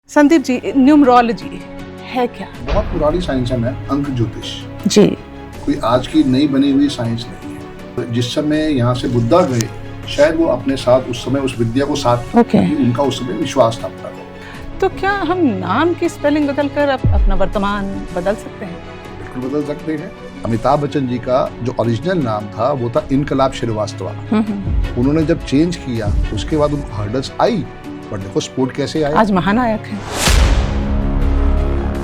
Sandeep ji, numerology है क्या? बहुत पुरानी साइंस है मैम, अंक ज्योतिष। जी। कोई आज की नई बनी हुई साइंस नहीं है। जिस समय यहाँ से बुद्धा गए, शायद वो अपने साथ उस समय उस विद्या को साथ क्योंकि उनका उस समय विश्वास था पूरा। तो क्या हम नाम की स्पेलिंग बदलकर अपना वर्तमान बदल सकते हैं? बिल्कुल बदल सकते हैं। अमिताभ बच्चन जी का जो ओरिजिनल नाम था वो था इनकलाब श्रीवास्तव। उन्होंने जब चेंज किया उसके बाद उनको हर्डल्स आई, बट देखो स्पोर्ट कैसे आया, आज महानायक है।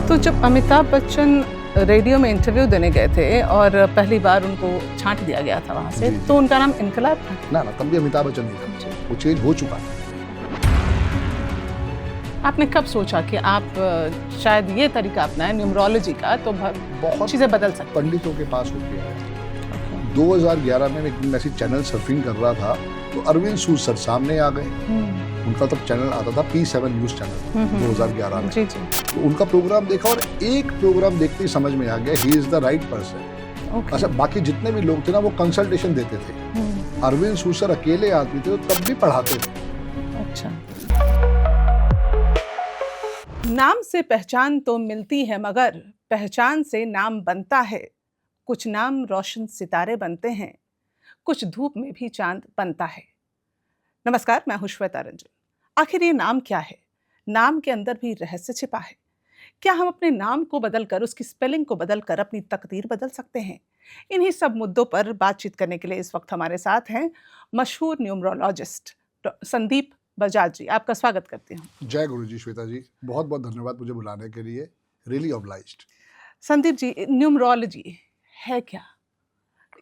तो जब अमिताभ बच्चन रेडियो में इंटरव्यू देने गए थे और पहली बार उनको छांट दिया गया था वहां से, तो उनका नाम इनकलाब था? ना तब भी अमिताभ बच्चन नहीं था, वो चेंज हो चुका था। आपने कब सोचा कि आप शायद ये तरीका अपनाएं न्यूमरोलॉजी का, तो बहुत चीजें बदल सकती? पंडितों के पास होके आया। 2011 में एक दिन ऐसी चैनल सर्फिंग कर रहा था तो अरविंद सूद सर सामने आ गए। उनका तब चैनल आता था P7 न्यूज चैनल 2011 में। जी। तो उनका प्रोग्राम देखा और एक प्रोग्राम देखते ही समझ में आ गया he is the right person. अच्छा, बाकी जितने भी लोग थे ना वो कंसल्टेशन देते थे। अरविंद सूद सर अकेले आदमी थे, तब भी पढ़ाते थे। अच्छा। नाम से पहचान तो मिलती है, मगर पहचान से नाम बनता है। कुछ नाम रोशन सितारे बनते हैं, कुछ धूप में भी चांद बनता है। नमस्कार, मैं हूं श्वेता रंजन। आखिर ये नाम क्या है? नाम के अंदर भी रहस्य छिपा है। क्या हम अपने नाम को बदलकर, उसकी स्पेलिंग को बदलकर अपनी तकदीर बदल सकते हैं? इन्हीं सब मुद्दों पर बातचीत करने के लिए इस वक्त हमारे साथ हैं मशहूर न्यूमरोलॉजिस्ट संदीप बजाज जी। आपका स्वागत करती हूँ। जय गुरु जी। श्वेता जी, बहुत बहुत धन्यवाद मुझे बुलाने के लिए। Really obliged. Sandeep ji, numerology है क्या?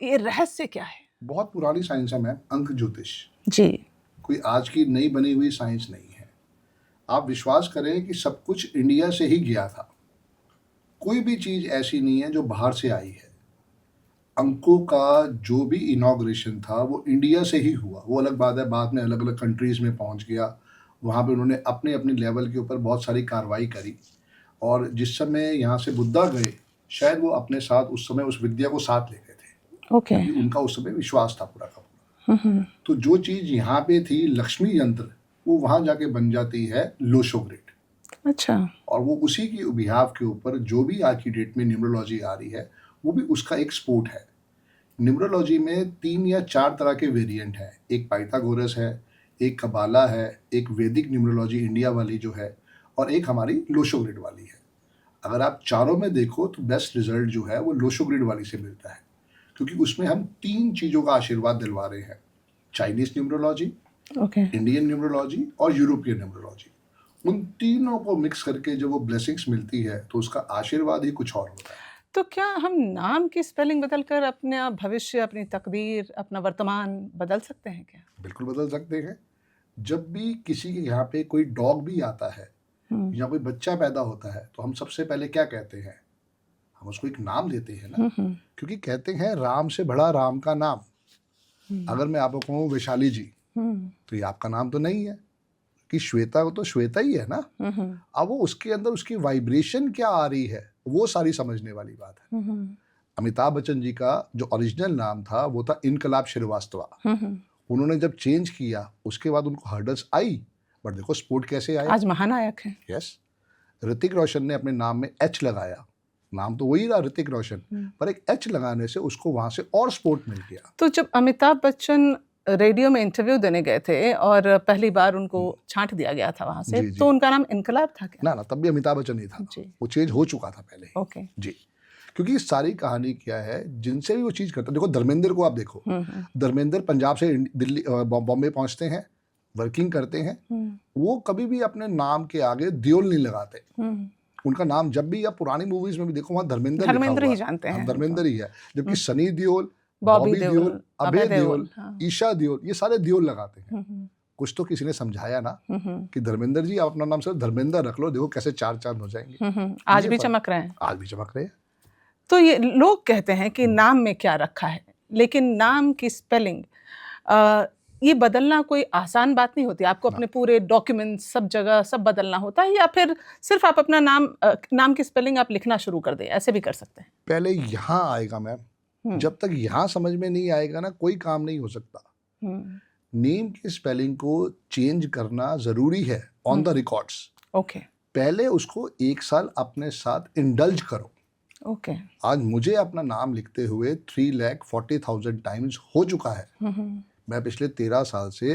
ये रहस्य क्या है? बहुत पुरानी साइंस है मैम, अंक ज्योतिष। जी। कोई आज की नई बनी हुई साइंस नहीं है। आप विश्वास करें कि सब कुछ इंडिया से ही गया था। कोई भी चीज ऐसी नहीं है जो बाहर से आई है। अंकों का जो भी इनॉग्रेशन था वो इंडिया से ही हुआ। वो अलग बात है, बाद में अलग अलग कंट्रीज में पहुंच गया। वहाँ पे उन्होंने अपने अपने लेवल के ऊपर बहुत सारी कार्रवाई करी। और जिस समय यहाँ से बुद्धा गए, शायद वो अपने साथ उस समय उस विद्या को साथ ले गए थे क्योंकि उनका उस समय विश्वास था पूरा का पूरा। तो जो चीज यहाँ पे थी लक्ष्मी यंत्र, वो वहां जाके बन जाती है लोशोग्रिड। अच्छा। और वो उसी की बिहाफ के ऊपर जो भी आज की डेट में न्यूमरोलॉजी आ रही है वो भी उसका एक स्पोर्ट है। न्यूमरोलॉजी में 3 या 4 तरह के वेरिएंट हैं। एक पाइथागोरस है, एक कबाला है, एक वैदिक न्यूमरोलॉजी इंडिया वाली जो है, और एक हमारी लोशोग्रिड वाली है। अगर आप चारों में देखो तो बेस्ट रिजल्ट जो है वो लोशोग्रिड वाली से मिलता है, क्योंकि उसमें हम 3 चीज़ों का आशीर्वाद दिलवा रहे हैं। चाइनीज न्यूमरोलॉजी, इंडियन न्यूमरोलॉजी और यूरोपियन न्यूमरोलॉजी। उन तीनों को मिक्स करके जब वो ब्लेसिंग्स मिलती है तो उसका आशीर्वाद ही कुछ और होता है। तो क्या हम नाम की स्पेलिंग बदलकर अपना भविष्य, अपनी तकदीर, अपना वर्तमान बदल सकते हैं क्या? बिल्कुल बदल सकते हैं। जब भी किसी के यहाँ पे कोई डॉग भी आता है या कोई बच्चा पैदा होता है तो हम सबसे पहले क्या कहते हैं? हम उसको एक नाम देते हैं ना, क्योंकि कहते हैं राम से बड़ा राम का नाम। अगर मैं आपको कहूँ वैशाली जी, तो ये आपका नाम तो नहीं है, कि श्वेता को तो श्वेता ही है ना। अब वो उसके अंदर उसकी वाइब्रेशन क्या आ रही है, वो सारी समझने वाली बात है। अमिताभ बच्चन जी का जो ओरिजिनल नाम था वो था इनकलाब श्रीवास्तव। उन्होंने जब चेंज किया उसके बाद उनको हर्डल्स आई, बट देखो स्पोर्ट कैसे आया, आज महानायक है। यस। ऋतिक रोशन ने अपने नाम में H लगाया, नाम तो वही रहा ऋतिक रोशन, पर एक H लगाने से उसको वहां से और स्पोर्ट मिल गया। तो जब अमिताभ बच्चन रेडियो में इंटरव्यू देने गए थे और पहली बार उनको छांट दिया गया था वहां से, तो उनका नाम इनकलाब था क्या? ना तब भी अमिताभ बच्चन नहीं था, वो चेंज हो चुका था पहले जी। क्योंकि सारी कहानी क्या है, जिनसे भी वो चीज करता, देखो धर्मेंद्र को आप देखो, धर्मेंद्र पंजाब से दिल्ली बॉम्बे पहुंचते हैं, वर्किंग करते हैं, वो कभी भी अपने नाम के आगे दियोल नहीं लगाते। उनका नाम जब भी आप पुरानी मूवीज में भी देखो वहाँ धर्मेंद्र ही जानते हैं, धर्मेंद्र ही है। जबकि सनी देओल, बॉबी देओल, अभय देओल, ईशा देओल, ये सारे देओल लगाते हैं। कुछ तो किसी ने समझाया ना कि धर्मेंद्र जी आप अपना नाम सिर्फ धर्मेंद्र रख लो, देखो कैसे 4 चांद हो जाएंगे। आज भी चमक रहे हैं, आज भी चमक रहे हैं। तो ये लोग कहते हैं कि नाम में क्या रखा है, लेकिन नाम की स्पेलिंग ये बदलना कोई आसान बात नहीं होती। आपको अपने पूरे डॉक्यूमेंट्स सब जगह सब बदलना होता है, या फिर सिर्फ आप अपना नाम की स्पेलिंग आप लिखना शुरू कर दें, ऐसे भी कर सकते हैं? पहले यहाँ आएगा मैम, जब तक यहाँ समझ में नहीं आएगा ना कोई काम नहीं हो सकता। नेम की स्पेलिंग को चेंज करना जरूरी है ऑन द रिकॉर्ड्स। पहले उसको 1 साल अपने साथ इंडल्ज करो। ओके। आज मुझे अपना नाम लिखते हुए 3,40,000 टाइम्स हो चुका है। मैं पिछले 13 साल से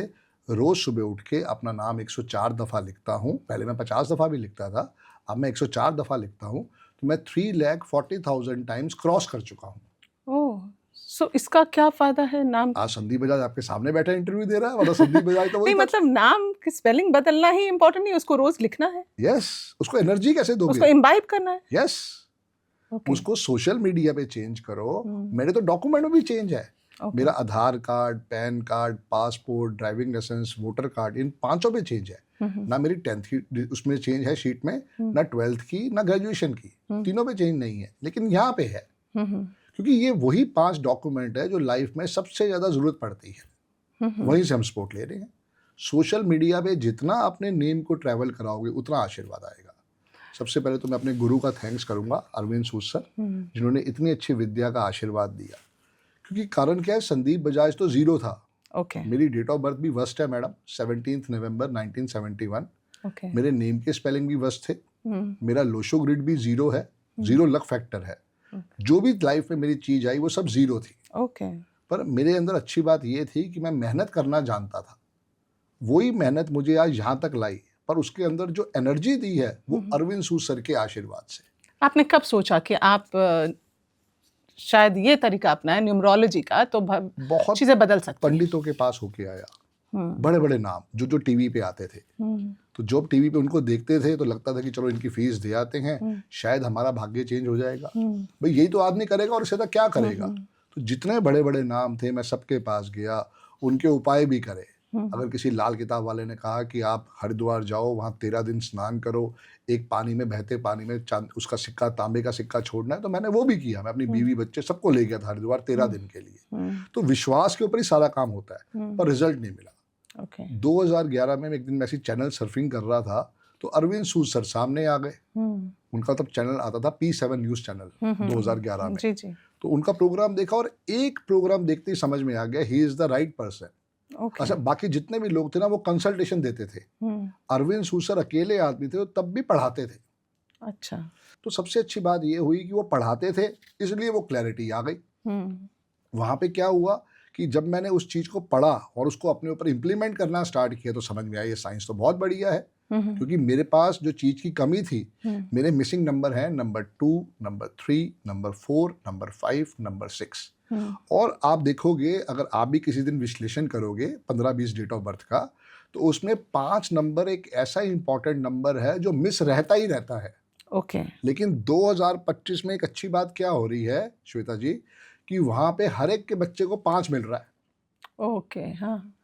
रोज सुबह उठ के अपना नाम 104 दफ़ा लिखता हूँ। पहले मैं 50 दफ़ा भी लिखता था, अब मैं 104 दफ़ा लिखता हूँ। तो मैं 3,40,000 टाइम्स क्रॉस कर चुका हूँ। ओह, सो इसका क्या फायदा है नाम? आज संदीप बजाज आपके सामने बैठा इंटरव्यू दे रहा है, वरना संदीप बजाज तो वही नहीं, था। मतलब नाम की स्पेलिंग बदलना ही इम्पोर्टेंट नहीं, उसको रोज लिखना है, यस, उसको एनर्जी कैसे उसको दोगे? इम्बाइब करना है। Yes, okay. उसको सोशल मीडिया पे चेंज करो। हम्म। मेरे तो डॉक्यूमेंट में भी चेंज है। ओके। मेरा Aadhaar card, PAN card, passport, driving licence, voter card, इन 5 पे चेंज है। ना मेरी 10th की उसमें चेंज है शीट में, ना 12th की, ना ग्रेजुएशन की, तीनों पे चेंज नहीं है, लेकिन यहाँ पे है। क्योंकि ये वही 5 डॉक्यूमेंट है जो लाइफ में सबसे ज़्यादा ज़रूरत पड़ती है। वहीं से हम सपोर्ट ले रहे हैं। सोशल मीडिया पे जितना अपने नेम को ट्रैवल कराओगे उतना आशीर्वाद आएगा। सबसे पहले तो मैं अपने गुरु का थैंक्स करूंगा, अरविंद सूद सर, जिन्होंने इतनी अच्छी विद्या का आशीर्वाद दिया। क्योंकि कारण क्या है, संदीप बजाज तो 0 था। ओके। मेरी डेट ऑफ बर्थ भी वर्स्ट है मैडम, 17 नवंबर 1971। ओके। मेरे नेम के स्पेलिंग भी वर्स्ट थे। मेरा लोशो ग्रिड भी 0 है, 0 लक फैक्टर है। जो भी लाइफ में मेरी चीज आई वो सब 0 थी। ओके। पर मेरे अंदर अच्छी बात ये थी कि मैं मेहनत करना जानता था। वही मेहनत मुझे आज यहाँ तक लाई, पर उसके अंदर जो एनर्जी दी है वो अरविंद सूद सर के आशीर्वाद से। आपने कब सोचा कि आप शायद ये तरीका अपनाएं न्यूमरोलॉजी का, तो बहुत चीजें बदल सकती हैं? पंडितों के पास होके आया, बड़े बड़े नाम जो टीवी पे आते थे, तो जब टीवी पे उनको देखते थे तो लगता था कि चलो इनकी फीस दे आते हैं, शायद हमारा भाग्य चेंज हो जाएगा। भाई यही तो आदमी करेगा और इससे तो क्या करेगा। तो जितने बड़े बड़े नाम थे मैं सबके पास गया, उनके उपाय भी करे। अगर किसी लाल किताब वाले ने कहा कि आप हरिद्वार जाओ, वहाँ 13 दिन स्नान करो, एक पानी में, बहते पानी में उसका सिक्का, तांबे का सिक्का छोड़ना है, तो मैंने वो भी किया। मैं अपनी बीवी बच्चे सबको ले गया था हरिद्वार 13 दिन के लिए। तो विश्वास के ऊपर ही सारा काम होता है, पर रिजल्ट नहीं मिला। 2011 में एक दिन मैं ऐसी चैनल सर्फिंग कर रहा था, तो अरविंद सूद सर सामने आ गए। उनका तब चैनल आता था P7 न्यूज चैनल 2011 में। जी जी। तो उनका प्रोग्राम देखा और एक प्रोग्राम देखते ही समझ में आ गया, he is the right person. अच्छा, बाकी जितने भी लोग थे ना वो कंसल्टेशन देते थे, अरविंद सूद सर अकेले आदमी थे, तब भी पढ़ाते थे। अच्छा। तो सबसे अच्छी बात ये हुई कि वो पढ़ाते थे, इसलिए वो क्लैरिटी आ गई। वहां पे क्या हुआ कि जब मैंने उस चीज को पढ़ा और उसको अपने ऊपर इम्प्लीमेंट करना स्टार्ट किया, तो समझ में आया ये साइंस तो बहुत बढ़िया है। क्योंकि मेरे पास जो चीज की कमी थी, मेरे मिसिंग नंबर हैं number 2, number 3, number 4, number 5, number 6। और आप देखोगे, अगर आप भी किसी दिन विश्लेषण करोगे 15-20 डेट ऑफ बर्थ का, तो उसमें 5 नंबर एक ऐसा इंपॉर्टेंट नंबर है जो मिस रहता ही रहता है। ओके। लेकिन 2025 में एक अच्छी बात क्या हो रही है श्वेता जी, कि वहां पे हर एक के बच्चे को 5 मिल रहा है। ओके। हाँ।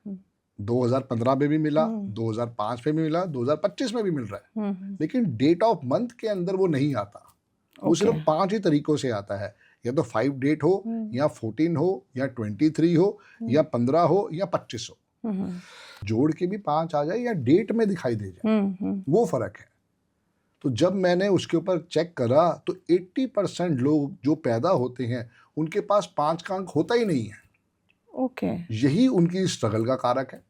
2015 में भी मिला, 2005 में भी मिला, 2025 में भी मिल रहा है। लेकिन डेट ऑफ मंथ के अंदर वो नहीं आता। वो सिर्फ 5 ही तरीकों से आता है, या तो 5 डेट हो, या 14 हो, या 23 हो, या 15 हो, या 25 हो। जोड़ के भी 5 आ जाए या डेट में दिखाई दे जाए, वो फर्क है। तो जब मैंने उसके ऊपर चेक करा तो 80% लोग जो पैदा होते हैं उनके पास 5 का अंक होता ही नहीं है। ओके। यही उनकी स्ट्रगल का कारक है।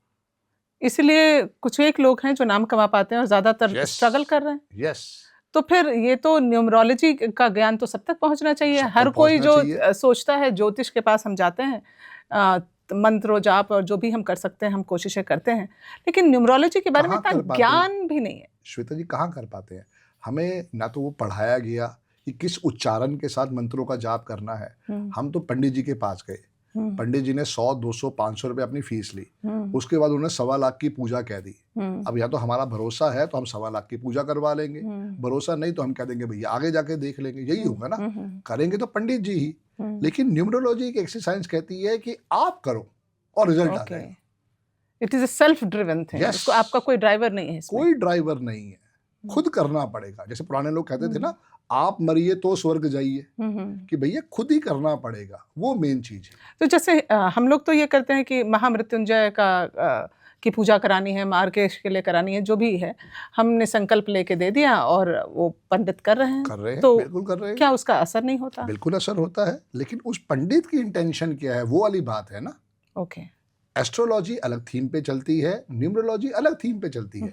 इसलिए कुछ एक लोग हैं जो नाम कमा पाते हैं और ज्यादातर स्ट्रगल कर रहे हैं। यस। तो फिर ये तो न्यूमरोलॉजी का ज्ञान तो सब तक पहुंचना चाहिए। हर कोई जो सोचता है, ज्योतिष के पास हम जाते हैं, मंत्र जाप और जो भी हम कर सकते हैं हम कोशिशें करते हैं, लेकिन न्यूमरोलॉजी के बारे में इतना ज्ञान भी नहीं है। श्वेता जी कहाँ कर पाते हैं? हमें ना तो वो पढ़ाया गया कि किस उच्चारण के साथ मंत्रों का जाप करना है। हम तो पंडित जी के पास गए, पंडित जी ने 100, 200, 500 रुपए अपनी फीस ली। उसके बाद उन्होंने 1.25 लाख की पूजा कह दी। अब या तो हमारा भरोसा है तो हम 1.25 लाख की पूजा करवा लेंगे, भरोसा नहीं तो हम कह देंगे भैया आगे जाके देख लेंगे। यही होगा ना, करेंगे तो पंडित जी ही। लेकिन न्यूमरोलॉजी एक ऐसी साइंस कहती है कि आप करो और रिजल्ट आ जाए। It is a self driven thing. इसको आपका कोई ड्राइवर नहीं है इसमें। कोई ड्राइवर नहीं है, खुद करना पड़ेगा। जैसे पुराने लोग कहते थे ना, आप मरिए तो स्वर्ग जाइए, कि भैया खुद ही करना पड़ेगा, वो मेन चीज है। तो जैसे हम लोग तो ये करते हैं कि महामृत्युंजय की पूजा करानी है, मार्गेश के लिए करानी है, जो भी है हमने संकल्प लेके दे दिया और वो पंडित कर रहे हैं। तो बिल्कुल कर रहे हैं। क्या उसका असर नहीं होता? बिल्कुल असर होता है, लेकिन उस पंडित की इंटेंशन क्या है वो वाली बात है ना। ओके। एस्ट्रोलॉजी अलग थीम पे चलती है, न्यूमरोलॉजी अलग थीम पे चलती है।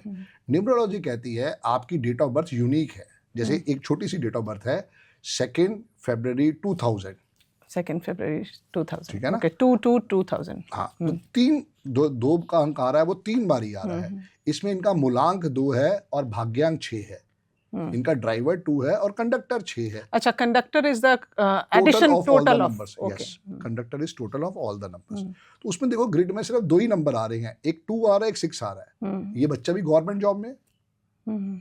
न्यूमरोलॉजी कहती है आपकी डेट ऑफ बर्थ यूनिक है। जैसे एक छोटी सी डेट ऑफ बर्थ है 2 फरवरी 2000, 2 फरवरी 2000, ठीक है ना? ओके, 2/2/2000। हाँ, तो दो का अंक आ रहा है, वो 3 बार ही आ रहा है। इसमें इनका मूलांक 2 है और भाग्यांक 6 है। इनका ड्राइवर 2 है और कंडक्टर 6 है। अच्छा, conductor is the addition total of, okay, conductor is total of all the numbers. तो उसमें देखो ग्रिड में सिर्फ 2 ही नंबर आ रहे हैं, एक 2 आ रहा है, एक 6 आ रहा है। ये बच्चा भी गवर्नमेंट जॉब में।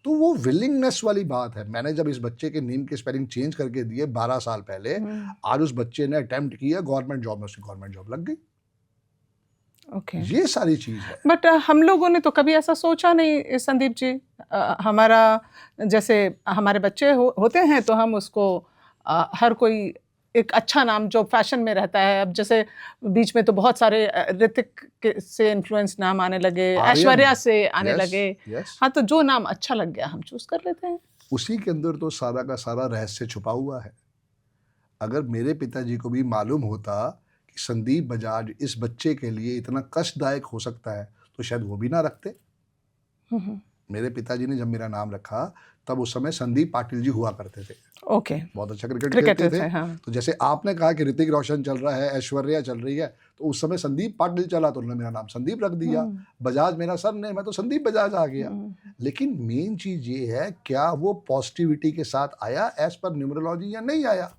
तो वो विलिंगनेस वाली बात है। मैंने जब इस बच्चे के नेम के स्पेलिंग चेंज करके दिए 12 साल पहले, आज उस बच्चे ने अटेम्प्ट किया गवर्नमेंट जॉब में, उसकी गवर्नमेंट जॉब लग गई। ओके, ये सारी चीज है। बट हम लोगों ने तो कभी ऐसा सोचा नहीं संदीप जी। हमारा जैसे हमारे बच्चे होते हैं तो हम उसको हर कोई एक अच्छा नाम जो फैशन में रहता है। अब जैसे बीच में तो बहुत सारे ऋतिक से इन्फ्लुएंस नाम आने लगे, ऐश्वर्या से आने लगे। हाँ, तो जो नाम अच्छा लग गया हम चूज कर लेते हैं। उसी के अंदर तो सारा का सारा रहस्य छुपा हुआ है। अगर मेरे पिताजी को भी मालूम होता कि संदीप बजाज इस बच्चे के लिए इतना कष्टदायक हो सकता है तो शायद वो भी ना रखते। मेरे पिताजी ने जब मेरा नाम रखा तब उस समय संदीप पाटिल जी हुआ करते थे। ओके, बहुत अच्छा क्रिकेट खेलते थे। हाँ। तो जैसे आपने कहा कि ऋतिक रोशन चल रहा है, ऐश्वर्या चल रही है, तो उस समय संदीप पाटिल चला तो उन्होंने मेरा नाम संदीप रख दिया। बजाज मेरा सरनेम है तो संदीप बजाज आ गया। लेकिन मेन चीज ये है, क्या वो पॉजिटिविटी के साथ आया एज पर न्यूमरोलॉजी या नहीं आया?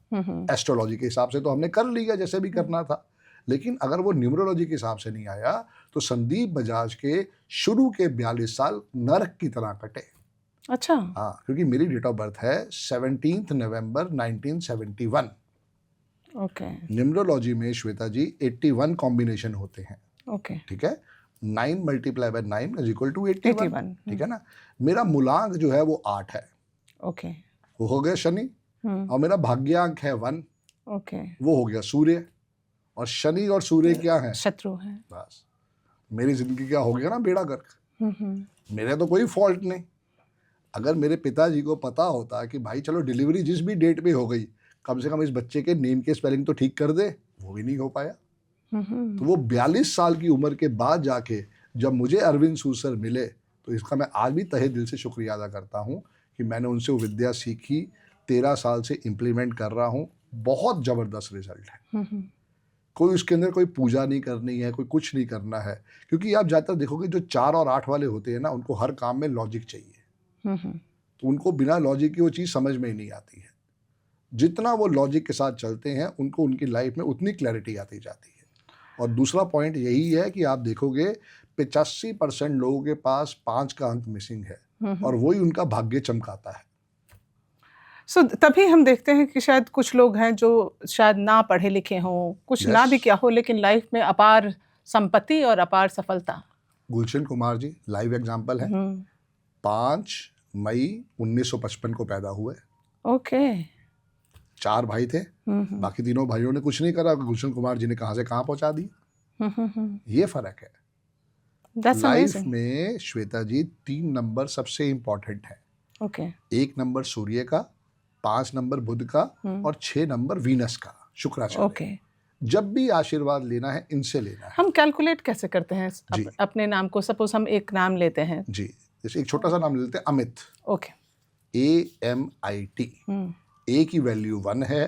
एस्ट्रोलॉजी के हिसाब से तो हमने कर लिया जैसे भी करना था, लेकिन अगर वो न्यूमरोलॉजी के हिसाब से नहीं आया तो संदीप बजाज के शुरू के 42 साल नरक की तरह कटे। अच्छा, हाँ, क्योंकि मेरी डेट ऑफ बर्थ है 17 नवंबर 1971। ओके, न्यूमरोलॉजी में श्वेता जी 81 कॉम्बिनेशन होते हैं। ओके, ठीक है, 9 × 9 = 81, ठीक है ना? मेरा मूलांक जो है वो 8 है। ओके, वो हो गया शनि, और मेरा भाग्यांक है 1, ओके, वो हो गया सूर्य। और शनि और सूर्य क्या है? शत्रु है। बस मेरी जिंदगी क्या हो गया ना, बेड़ा गर्क। मेरे तो कोई फॉल्ट नहीं। अगर मेरे पिताजी को पता होता कि भाई चलो डिलीवरी जिस भी डेट पे हो गई, कम से कम इस बच्चे के नेम के स्पेलिंग तो ठीक कर दे, वो भी नहीं हो पाया। तो वो 42 साल की उम्र के बाद जाके जब मुझे अरविंद सूद सर मिले, तो इसका मैं आज भी तहे दिल से शुक्रिया अदा करता हूँ कि मैंने उनसे वो विद्या सीखी, 13 साल से इम्प्लीमेंट कर रहा हूँ। बहुत ज़बरदस्त रिजल्ट है। कोई उसके अंदर कोई पूजा नहीं करनी है, कोई कुछ नहीं करना है, क्योंकि आप ज़्यादातर देखोगे जो 4 और 8 वाले होते हैं ना, उनको हर काम में लॉजिक चाहिए। तो उनको बिना लॉजिक की वो चीज़ समझ में ही नहीं आती है। जितना वो लॉजिक के साथ चलते हैं, उनको उनकी लाइफ में उतनी क्लैरिटी आती जाती है। और दूसरा पॉइंट यही है कि आप देखोगे 85% लोगों के पास 5 का अंक मिसिंग है, और वही उनका भाग्य चमकाता है। तभी हम देखते हैं कि शायद कुछ लोग हैं जो शायद ना पढ़े लिखे हों, कुछ ना भी क्या हो, लेकिन लाइफ में अपार संपत्ति और अपार सफलता। गुलशन कुमार जी लाइव एग्जाम्पल है। 5 मई 1955 को पैदा हुए। ओके, 4 भाई थे, बाकी तीनों भाइयों ने कुछ नहीं करा, गुलशन कुमार जी ने कहाँ से कहाँ पहुंचा दी। ये फर्क है। लाइफ में श्वेता जी 3 नंबर सबसे इंपॉर्टेंट है। ओके, 1 नंबर सूर्य का, 5 नंबर बुध का, और 6 नंबर वीनस का, शुक्राचार्य। ओके, जब भी आशीर्वाद लेना है इनसे लेना है। हम कैलकुलेट कैसे करते हैं अपने नाम को? सपोज हम एक नाम लेते हैं जी, जैसे एक छोटा सा नाम लेते हैं अमित। Okay, AMIT। A की वैल्यू 1 है,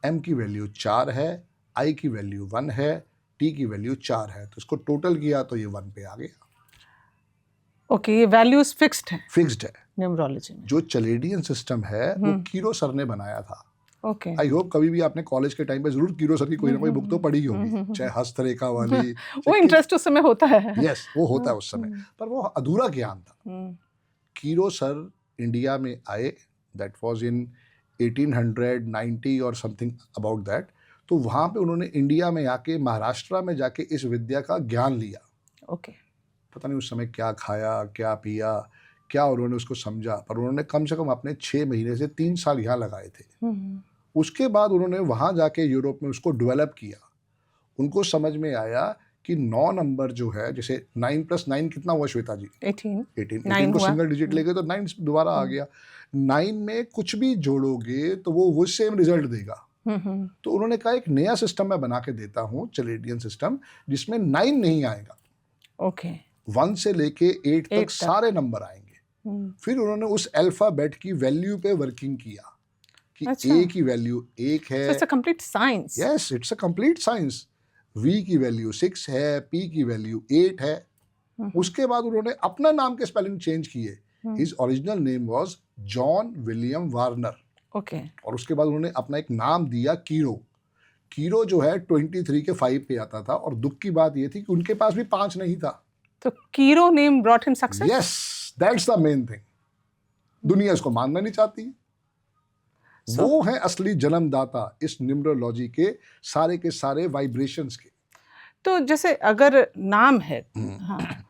M की वैल्यू 4 है, I की वैल्यू 1 है, T की वैल्यू 4 है, तो इसको टोटल किया तो ये 1 पे आ गया। ओके, ये वैल्यूज फिक्स्ड है, फिक्स्ड है। न्यूमरोलॉजी में जो चलेडियन सिस्टम है वो कीरो सर ने बनाया था। ओके, आई होप कभी भी आपने कॉलेज के टाइम पे जरूर कीरो सर की कोई ना कोई बुक तो पढ़ी होगी, चाहे हस्तरेखा वाली। वो इंटरेस्ट उस समय होता है। यस, वो होता है उस समय, पर वो अधूरा ज्ञान था। कीरो सर इंडिया में आए, दैट वाज इन 1890 और समथिंग अबाउट दैट। तो वहाँ पे उन्होंने इंडिया में आके, महाराष्ट्र में जाके इस विद्या का ज्ञान लिया। ओके, पता नहीं उस समय क्या खाया, क्या पिया, क्या उन्होंने उसको समझा, पर उन्होंने कम से कम अपने 6 महीने से 3 साल यहाँ लगाए थे। उसके बाद उन्होंने वहाँ जाके यूरोप में उसको डेवलप किया। उनको समझ में आया कि 9 नंबर जो है, जैसे 9 + 9 कितना हुआ श्वेता जी? 18 को सिंगल डिजिट लेके तो 9 दोबारा आ गया। 9 में कुछ भी जोड़ोगे तो वो सेम रिजल्ट देगा। तो उन्होंने कहा एक नया सिस्टम मैं बना के देता हूँ, चलेडियन सिस्टम, जिसमें 9 नहीं आएगा, ओके 1 से लेके 8 8 तक सारे नंबर आएंगे। फिर उन्होंने उस अल्फाबेट की वैल्यू पे वर्किंग किया कि अच्छा। ए की वैल्यू 1 है, it's a complete science. Yes it's a complete science, V की वैल्यू 6 है, पी की वैल्यू 8 है। उसके बाद उन्होंने अपना नाम के स्पेलिंग चेंज किए। His original name was John William Warner, okay और उसके बाद उन्होंने अपना एक नाम दिया कीरो। कीरो जो है 23 के 5 पे आता था, और दुख की बात ये थी कि उनके पास भी 5 नहीं था। तो Cheiro name brought him success. Yes that's the main thing, दुनिया इसको मानना नहीं चाहती। वो है असली जन्मदाता इस न्यूमरोलॉजी के सारे वाइब्रेशंस के। तो जैसे अगर नाम है, हाँ,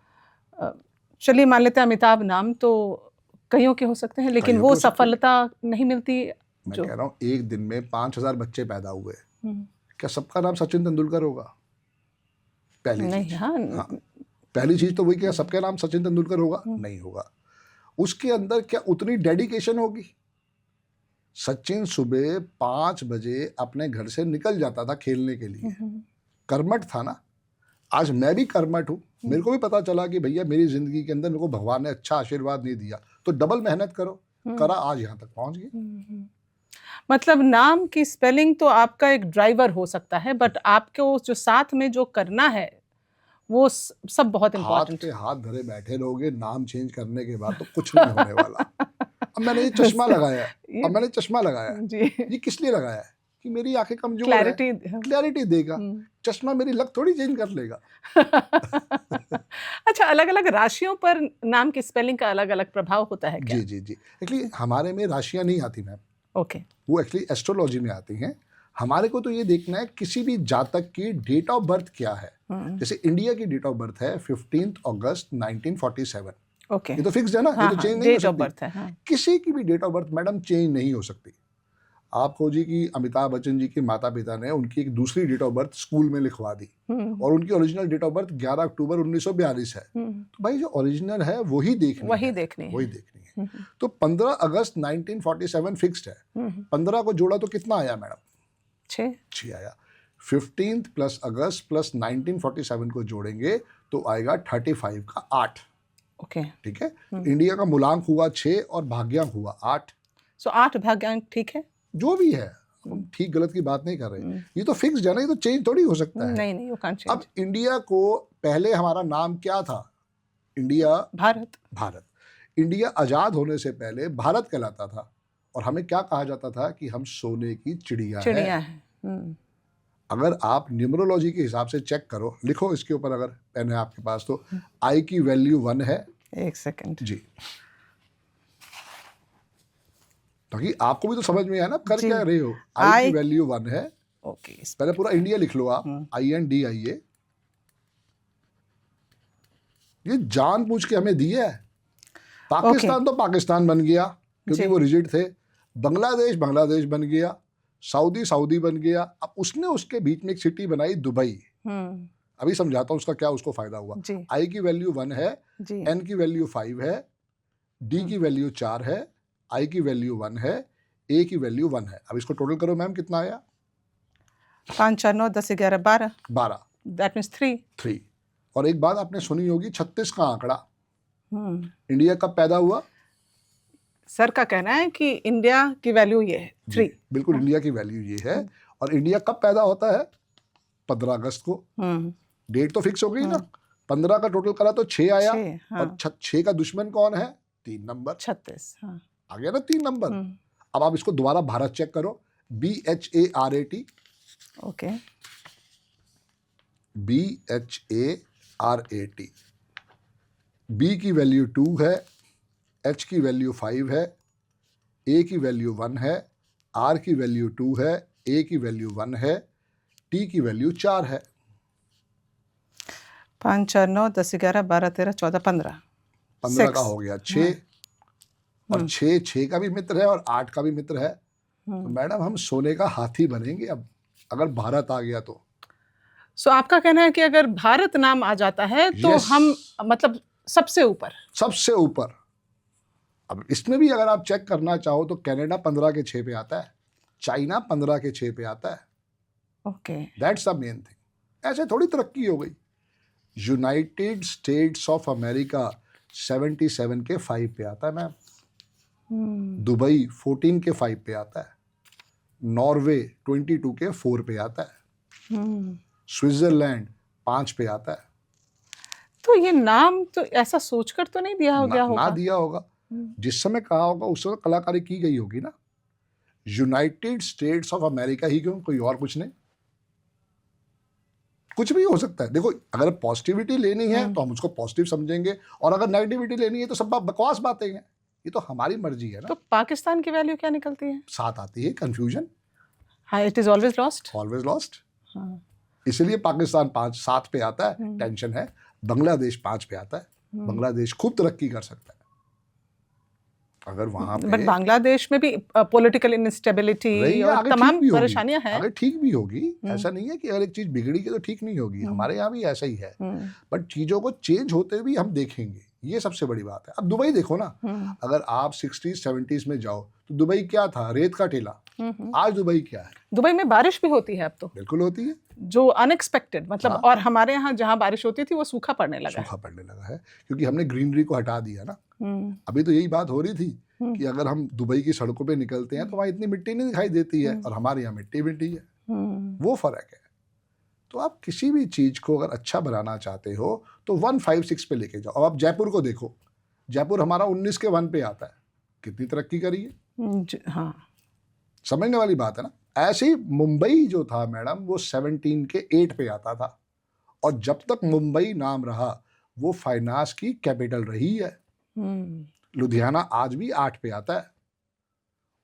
चलिए मान लेते हैं अमिताभ नाम तो कईयों के हो सकते हैं, लेकिन कईयों वो के हो सकते हैं। सफलता नहीं मिलती। मैं जो कह रहा हूँ एक दिन में 5000 बच्चे पैदा हुए, क्या सबका नाम सचिन तेंदुलकर होगा? पहली नहीं, चीज, हाँ, हाँ, पहली चीज तो वही, क्या सबका नाम सचिन तेंदुलकर होगा? नहीं होगा। उसके अंदर क्या उतनी डेडिकेशन होगी? सचिन सुबह 5 बजे अपने घर से निकल जाता था खेलने के लिए, कर्मठ था ना। आज मैं भी कर्मठ हूँ, मेरे को भी पता चला कि भैया मेरी जिंदगी के अंदर मेरे को भगवान ने अच्छा आशीर्वाद नहीं दिया, तो डबल मेहनत करो, करा, आज यहाँ तक पहुंच गए। मतलब नाम की स्पेलिंग तो आपका एक ड्राइवर हो सकता है, बट आपको जो साथ में जो करना है वो सब बहुत हाथ इम्पोर्टेंट पे है। हाथ धरे बैठे रहोगे नाम चेंज करने के बाद तो कुछ नहीं होने वाला। अब मैंने ये चश्मा लगाया है, ये- अब मैंने चश्मा लगाया है, जी, ये किस लिए लगाया है? कि मेरी आंखें कमजोर है, क्लैरिटी। क्लैरिटी देगा। चश्मा मेरी लक थोड़ी चेंज कर लेगा। अच्छा, अलग अलग राशियों पर नाम की स्पेलिंग का अलग अलग प्रभाव होता है क्या? जी जी जी, एक्चुअली हमारे में राशियां नहीं आती मैम, ओके वो एक्चुअली एस्ट्रोलॉजी में आती हैं। हमारे को तो ये देखना है किसी भी जातक की डेट ऑफ बर्थ क्या है। जैसे इंडिया की डेट ऑफ बर्थ है 15 अगस्त 1947, ओके, ये तो फिक्स्ड है ना, हाँ ये तो हाँ, चेंज नहीं हो डेट ऑफ सकती। बर्थ है, हाँ। किसी की भी date of birth madam change नहीं हो सकती। आप खोजिए कि अमिताभ बच्चन जी के माता पिता ने उनकी एक दूसरी डेट ऑफ बर्थ स्कूल में लिखवा दी, और उनकी ओरिजिनल डेट ऑफ बर्थ 11 अक्टूबर 1942 है। तो भाई जो ओरिजिनल है वही देखनी वही है, देखनी है। वही देखनी है। तो 15 अगस्त 1947 फिक्स्ड है। 15 को जोड़ा तो कितना आया मैडम? 6 आया। 15 प्लस अगस्त प्लस 1947 को जोड़ेंगे तो आएगा 35 का 8। ओके, ठीक है। इंडिया का मूलांक हुआ 6 और भाग्यांक हुआ 8। सो 8 भाग्यांक ठीक है, जो भी है, हम ठीक गलत की बात नहीं कर रहे, ये तो फिक्स है ना, ये तो चेंज थोड़ी हो सकता है। नहीं यू कांट चेंज। अब इंडिया को पहले हमारा नाम क्या था? इंडिया, भारत। भारत। इंडिया आजाद होने से पहले भारत कहलाता था, और हमें क्या कहा जाता था कि हम सोने की चिड़िया है। अगर आप न्यूमरोलॉजी के हिसाब से चेक करो, लिखो इसके ऊपर, अगर पेन है आपके पास तो, आई की वैल्यू 1 है। एक सेकंड जी, ताकि आपको भी तो समझ में आए ना कर क्या रहे हो। आई की वैल्यू 1 है। ओके, पहले पूरा इंडिया लिख लो आप, INDIA। ये जानबूझ के हमें दिया है। पाकिस्तान तो पाकिस्तान बन गया क्योंकि वो रिजिड थे, बांग्लादेश बांग्लादेश बन गया, सऊदी सऊदी बन गया। अब उसने उसके बीच में एक सिटी बनाई दुबई। अभी समझाता हूँ उसका क्या उसको फायदा हुआ। आई की वैल्यू 1 है, एन की वैल्यू 5 है, डी की वैल्यू 4 है, आई की वैल्यू 1 है, ए की वैल्यू 1 है। अब इसको टोटल करो मैम, कितना आया? 5 4 9 10 11 12 12, दैट मींस 3। और एक बात आपने सुनी होगी 36 का आंकड़ा। इंडिया कब पैदा हुआ? सर का कहना है कि इंडिया की वैल्यू ये है 3। बिल्कुल, इंडिया की वैल्यू ये है। और इंडिया कब पैदा होता है? 15 अगस्त को। डेट तो फिक्स हो गई ना। 15 का टोटल करा तो 6 आया, और 6 का दुश्मन कौन है? 3 नंबर, 36। आ गया ना 3 नंबर। अब आप इसको दोबारा भारत चेक करो, BHARAT। Okay, BHARAT। बी की वैल्यू 2 है, H की वैल्यू 5 है, A की वैल्यू 1 है, R की वैल्यू 2 है, A की वैल्यू 1 है, T की वैल्यू 4 है। 5 4 9 10 11 12 13 14 15 15 का हो गया 6, और 6 का भी मित्र है और 8 का भी मित्र है। तो मैडम हम सोने का हाथी बनेंगे अब, अगर भारत आ गया तो। सो आपका कहना है कि अगर भारत नाम आ जाता है तो हम मतलब सबसे ऊपर, सबसे ऊपर। अब इसमें भी अगर आप चेक करना चाहो तो कनाडा 15 के 6 पे आता है, चाइना 15 के 6 पे आता है। Okay. That's the main thing. ऐसे थोड़ी तरक्की हो गई। यूनाइटेड स्टेट्स ऑफ अमेरिका 77 के 5 पे आता है मैम। दुबई 14 के 5 पे आता है। नॉर्वे 22 के 4 पे आता है। स्विट्जरलैंड 5 पे आता है। तो ये नाम तो ऐसा सोचकर तो नहीं दिया गया होगा? ना दिया होगा, जिस समय कहा होगा उस समय कलाकारी की गई होगी ना। यूनाइटेड स्टेट्स ऑफ अमेरिका ही क्यों, कोई और कुछ नहीं। कुछ भी हो सकता है। देखो, अगर पॉजिटिविटी लेनी है तो हम उसको पॉजिटिव समझेंगे, और अगर नेगेटिविटी लेनी है तो सब बकवास बातें हैं। ये तो हमारी मर्जी है ना। तो पाकिस्तान की वैल्यू क्या निकलती है? साथ आती है कंफ्यूजन। हाँ, it is always lost. Always lost. इसलिए पाकिस्तान 7 पे आता है, टेंशन है। बांग्लादेश 5 पे आता है। बांग्लादेश खूब तरक्की कर सकता है अगर वहां पे। बट बांग्लादेश में भी पॉलिटिकल इंस्टेबिलिटी और तमाम परेशानियां हैं। अगर ठीक भी होगी, ऐसा नहीं है कि अगर एक चीज बिगड़ी के तो ठीक नहीं होगी। हमारे यहाँ भी ऐसा ही है। बट चीजों को चेंज होते हुए हम देखेंगे, ये सबसे बड़ी बात है। अब दुबई देखो ना, अगर आप 60s 70s में जाओ तो दुबई क्या था? रेत का टीला। आज दुबई क्या है? दुबई में बारिश भी होती है अब तो। बिल्कुल होती है, जो अनएक्सपेक्टेड, मतलब। हाँ। और हमारे यहाँ जहाँ बारिश होती थी वो सूखा पड़ने लगा है क्योंकि हमने ग्रीनरी को हटा दिया ना। अभी तो यही बात हो रही थी कि अगर हम दुबई की सड़कों पे निकलते हैं तो वहाँ इतनी मिट्टी नहीं दिखाई देती है, और हमारे यहाँ मिट्टी है। वो फर्क है। तो आप किसी भी चीज को अगर अच्छा बनाना चाहते हो तो 156 पे लेके जाओ। अब आप जयपुर को देखो, जयपुर हमारा 19 के 1 पे आता है। कितनी तरक्की करी है। हाँ, समझने वाली बात है ना। ऐसे ही मुंबई जो था मैडम, वो 17 के 8 पे आता था, और जब तक मुंबई नाम रहा वो फाइनेंस की कैपिटल रही है। लुधियाना आज भी 8 पे आता है,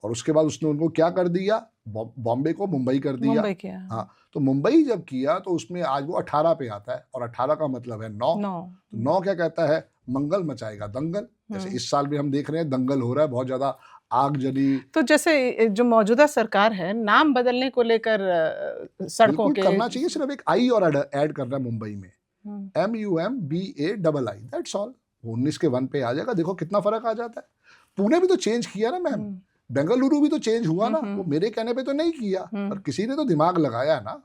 और उसके बाद उसने उनको क्या कर दिया? बॉम्बे को मुंबई कर दिया। मुंबई किया। हाँ, तो मुंबई जब किया तो उसमें आज वो 18 पे आता है, और 18 का मतलब है 9। तो 9 क्या कहता है? मंगल मचाएगा दंगल। जैसे इस साल भी हम देख रहे हैं दंगल हो रहा है, बहुत ज्यादा आगजनी। तो जैसे जो मौजूदा सरकार है, नाम बदलने को लेकर सड़कों के करना चाहिए। सिर्फ एक आई और ऐड करना है मुंबई में, MUMBAII, दैट्स ऑल। 19 के 1 पे आ जाएगा। देखो कितना फर्क आ जाता है। पुणे भी तो चेंज किया ना मैम, बेंगलुरु भी तो चेंज हुआ ना। वो मेरे कहने पे तो नहीं किया, पर किसी ने तो दिमाग लगाया ना।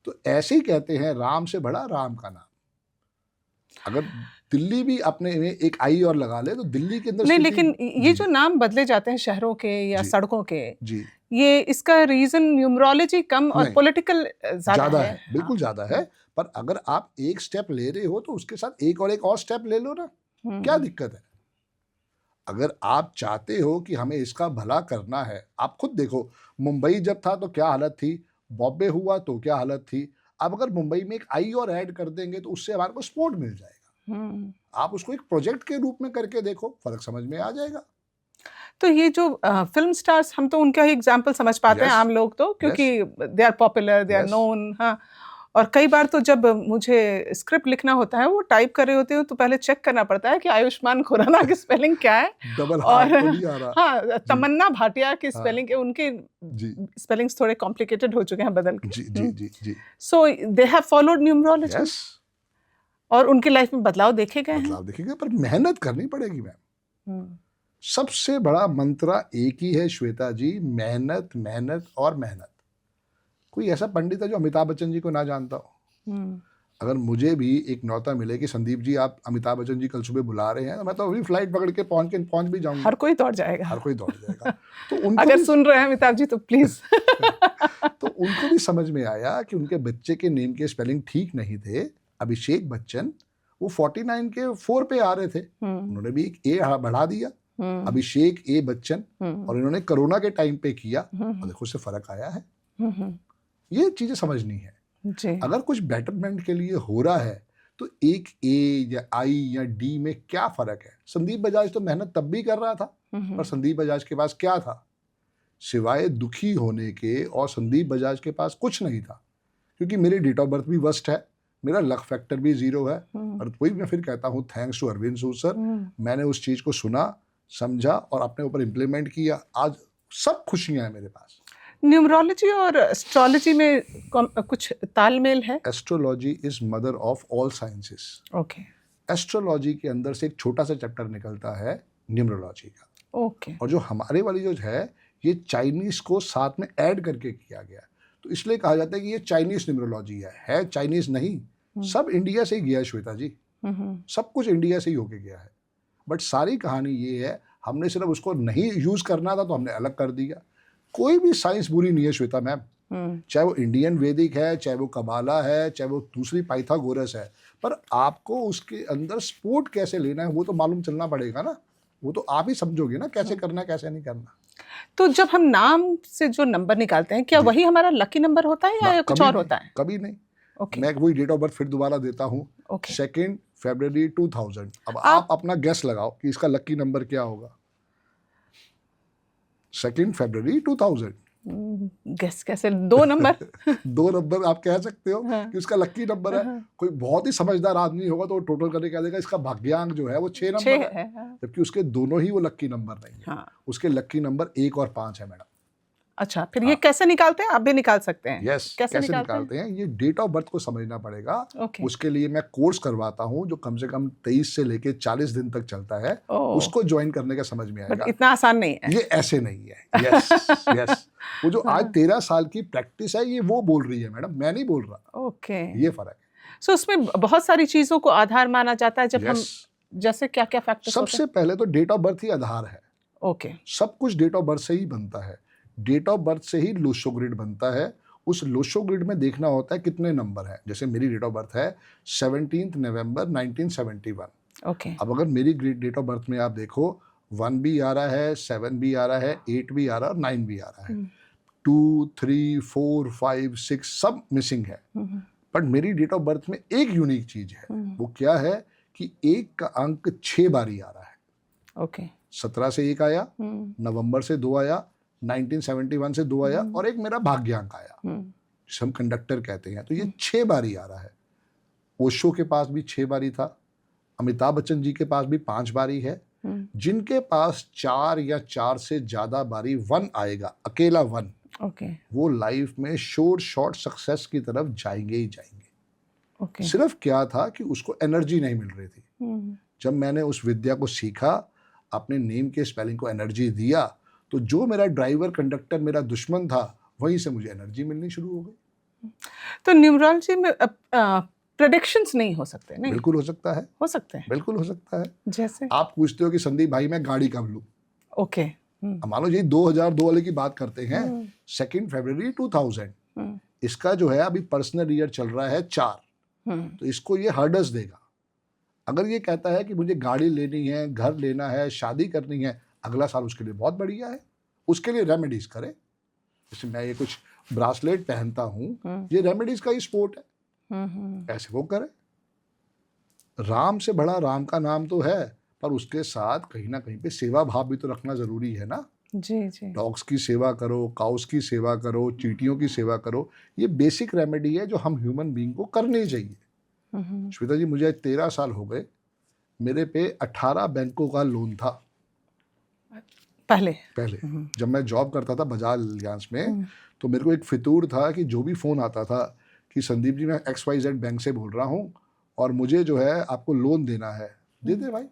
तो ऐसे ही कहते हैं, राम से बड़ा राम का नाम। अगर दिल्ली भी अपने में एक आई और लगा ले तो दिल्ली के अंदर नहीं, लेकिन ये जो नाम बदले जाते हैं शहरों के या सड़कों के, जी, ये इसका रीजन न्यूमरोलॉजी कम और पॉलिटिकल ज्यादा है। बिल्कुल ज्यादा है। पर अगर आप एक स्टेप ले रहे हो तो उसके साथ एक और स्टेप ले लो ना। क्या दिक्कत है? अगर आप चाहते हो कि हमें इसका भला करना है, आप खुद देखो, मुंबई जब था तो क्या हालत थी, बॉम्बे हुआ तो क्या हालत थी। अब अगर मुंबई में एक आई और ऐड कर देंगे तो उससे हमारे को सपोर्ट मिल जाएगा। आप उसको एक प्रोजेक्ट के रूप में करके देखो, फर्क समझ में आ जाएगा। तो ये जो फिल्म स्टार्स, हम तो उनका ही एग्जाम्पल समझ पाते हैं, आम लोग तो, क्योंकि they are popular, they are known. हाँ, और कई बार तो जब मुझे स्क्रिप्ट लिखना होता है, वो टाइप कर रहे होते हो तो पहले चेक करना पड़ता है कि आयुष्मान खुराना की स्पेलिंग क्या है, और हाँ, तमन्ना भाटिया की स्पेलिंग, उनके स्पेलिंग्स थोड़े कॉम्प्लिकेटेड हो चुके हैं बदल के। सो दे हैव फॉलोड न्यूमरोलॉजी, और उनकी लाइफ में बदलाव देखे गए हैं। पर मेहनत करनी पड़ेगी मैम। सबसे बड़ा मंत्र एक ही है श्वेता जी, मेहनत, मेहनत और मेहनत। कोई ऐसा पंडित है जो अमिताभ बच्चन जी को ना जानता हो? अगर मुझे भी एक न्योता मिले कि संदीप जी आप अमिताभ बच्चन जी कल सुबह बुला रहे हैं, तो मैं तो अभी फ्लाइट पकड़ के पहुंच भी जाऊंगा। हर कोई दौड़ जाएगा, हर कोई दौड़ जाएगा। तो उनको अगर सुन रहे हैं अमिताभ जी तो प्लीज। तो उनको भी समझ में आया कि उनके बच्चे के नेम के स्पेलिंग ठीक नहीं थे। अभिषेक बच्चन, वो 49 के 4 पे आ रहे थे, उन्होंने भी एक ए बढ़ा दिया, अभिषेक ए बच्चन, और इन्होंने कोरोना के टाइम पे किया, और देखो उससे फर्क आया है। ये चीजें समझनी है जी। अगर कुछ बेटरमेंट के लिए हो रहा है तो एक ए या आई या डी में क्या फर्क है? संदीप बजाज तो मेहनत तब भी कर रहा था, पर संदीप बजाज के पास क्या था सिवाय दुखी होने के? और संदीप बजाज के पास कुछ नहीं था, क्योंकि मेरी डेट ऑफ बर्थ भी वर्स्ट है, मेरा लक फैक्टर भी 0 है। और वही मैं फिर कहता हूँ, thanks to Arvind Sood sir, मैंने उस चीज को सुना, समझा और अपने ऊपर इम्प्लीमेंट किया। आज सब खुशियां हैं मेरे पास। न्यूमरोलॉजी और एस्ट्रोलॉजी में कुछ तालमेल है? Astrology is mother of all sciences. Okay. Astrology के अंदर से एक छोटा सा चैप्टर निकलता है न्यूमरोलॉजी का। ओके। और जो हमारे वाली जो है ये चाइनीज़ को साथ में ऐड करके किया गया है, तो इसलिए कहा जाता है कि ये चाइनीज़ न्यूमरोलॉजी है चाइनीज़ नहीं, सब इंडिया से ही गया है श्वेता जी, सब कुछ इंडिया से ही होके गया है। बट सारी कहानी ये है, हमने सिर्फ उसको नहीं यूज़ करना था तो हमने अलग कर दिया। कोई भी साइंस बुरी नहीं है श्वेता मैम, चाहे वो इंडियन वैदिक है, चाहे वो कबाला है, चाहे वो दूसरी पाइथागोरस है, पर आपको उसके अंदर स्पोर्ट कैसे लेना है वो तो मालूम चलना पड़ेगा ना, वो तो आप ही समझोगे ना कैसे करना है कैसे नहीं करना। तो जब हम नाम से जो नंबर निकालते हैं, क्या जी। वही हमारा लकी नंबर होता है या कुछ कभी और नहीं, होता है? कभी नहीं। ओके। मैं वही डेट ऑफ बर्थ फिर दोबारा देता हूँ, ओके। 2 फरवरी 2000। अब आप अपना गेस लगाओ कि इसका लकी नंबर क्या होगा। 2 फरवरी 2000। गेस कैसे? 2 नंबर? 2 नंबर आप कह सकते हो हाँ। कि उसका लकी नंबर है। हाँ। कोई बहुत ही समझदार आदमी होगा तो वो टोटल करके कह देगा इसका भाग्यांक जो है वो 6 6 नंबर है, है। जबकि उसके दोनों ही वो लकी नंबर नहीं है। हाँ। उसके लकी नंबर 1 और 5 है मैडम। अच्छा, फिर ये कैसे निकालते हैं? आप भी निकाल सकते हैं? यस, कैसे निकालते हैं? ये डेट ऑफ बर्थ को समझना पड़ेगा। ओके। उसके लिए मैं कोर्स करवाता हूँ जो कम से कम 23 से लेके 40 दिन तक चलता है। ओह। उसको ज्वाइन करने का समझ में बट आएगा। इतना आसान नहीं है। ये ऐसे नहीं है। यस यस, वो जो आज 13 साल की प्रैक्टिस है ये वो बोल रही है मैडम, मैं नहीं बोल रहा। ओके। ये फर्क है। सो उसमें बहुत सारी चीजों को आधार माना जाता है जब हम, यस, जैसे क्या-क्या फैक्टर्स होते हैं? सबसे पहले तो डेट ऑफ बर्थ ही आधार है। ओके। सब कुछ डेट ऑफ बर्थ से ही बनता है। डेट ऑफ बर्थ से ही लोशो ग्रिड बनता है। उस लोशो ग्रिड में देखना होता है कितने नंबर हैं। जैसे मेरी डेट ऑफ बर्थ है 17 नवंबर 1971। ओके। अब अगर मेरी डेट ऑफ बर्थ में आप देखो 1 भी आ रहा है, 7 भी आ रहा है, 8 भी आ रहा है और 9 भी आ रहा है। 2, 3, 4, 5, 6 सब मिसिंग है। बट मेरी डेट ऑफ बर्थ में एक यूनिक चीज है। वो क्या है कि 1 का अंक 6 बारी आ रहा है। ओके। 17 से 1 आया, नवंबर से 2 आया, 1971 से 2 आया और एक मेरा भाग्यांक आया जिसे हम कंडक्टर कहते हैं। तो ये 6 बारी आ रहा है। ओशो के पास भी 6 बारी था, अमिताभ बच्चन जी के पास भी 5 बारी है। जिनके पास 4 या 4 से ज्यादा बारी 1 आएगा, अकेला 1, ओके। वो लाइफ में श्योर शॉर्ट सक्सेस की तरफ जाएंगे ही जाएंगे। ओके। सिर्फ क्या था कि उसको एनर्जी नहीं मिल रही थी। जब मैंने उस विद्या को सीखा, अपने नेम के स्पेलिंग को एनर्जी दिया, तो जो मेरा ड्राइवर कंडक्टर मेरा दुश्मन था वहीं से मुझे एनर्जी मिलनी शुरू हो गई। तो न्यूमरोलॉजी में प्रेडिक्शंस नहीं हो सकते? नहीं, बिल्कुल हो सकता है, हो सकते हैं। बिल्कुल हो सकता है। जैसे? आप पूछते हो कि संदीप भाई मैं गाड़ी कब लूं। ओके। अब मान लो यही 2002 वाले की बात करते हैं, 2 फरवरी 2000। इसका जो है अभी पर्सनल ईयर चल रहा है 4, तो इसको ये हर्डस देगा। अगर ये कहता है कि मुझे गाड़ी लेनी है, घर लेना है, शादी करनी है, अगला साल उसके लिए बहुत बढ़िया है। उसके लिए रेमेडीज करे। जैसे मैं ये कुछ ब्रासलेट पहनता हूँ, ये रेमेडीज का ही स्पोर्ट है, ऐसे वो करे। राम से बड़ा राम का नाम तो है, पर उसके साथ कहीं ना कहीं पे सेवा भाव भी तो रखना जरूरी है ना। जी जी। डॉग्स की सेवा करो, काउस की सेवा करो, चींटियों की सेवा करो। ये बेसिक रेमेडी है जो हम ह्यूमन बीइंग को करनी चाहिए। श्वेता जी मुझे 13 साल हो गए, मेरे पे 18 बैंकों का लोन था पहले। जब मैं जॉब करता था बजाज अलियांस में, तो मेरे को एक फितूर था कि जो भी फ़ोन आता था कि संदीप जी मैं XYZ बैंक से बोल रहा हूँ और मुझे जो है आपको लोन देना है, दे दे भाई।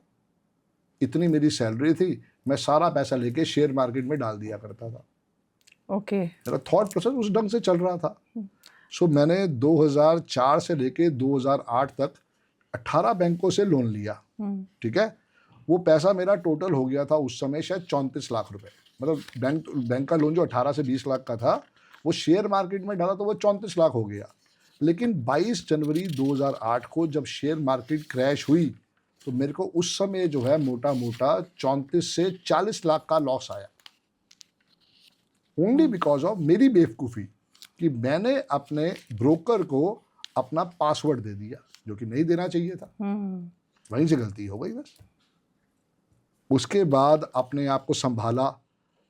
इतनी मेरी सैलरी थी, मैं सारा पैसा लेके शेयर मार्केट में डाल दिया करता था। ओके। मेरा थॉट प्रोसेस उस ढंग से चल रहा था। सो मैंने 2004 से लेके 2008 तक 18 बैंकों से लोन लिया। ठीक है, वो पैसा मेरा टोटल हो गया था उस समय शायद 34 लाख रुपए। मतलब बैंक का लोन जो 18 से 20 लाख का था, वो शेयर मार्केट में डाला तो वो 34 लाख हो गया। लेकिन 22 जनवरी 2008 को जब शेयर मार्केट क्रैश हुई, तो मेरे को उस समय जो है मोटा मोटा 34 से 40 लाख का लॉस आया। ओनली बिकॉज ऑफ मेरी बेवकूफ़ी कि मैंने अपने ब्रोकर को अपना पासवर्ड दे दिया, जो कि नहीं देना चाहिए था। वहीं से गलती हो गई बस। उसके बाद अपने आप को संभाला।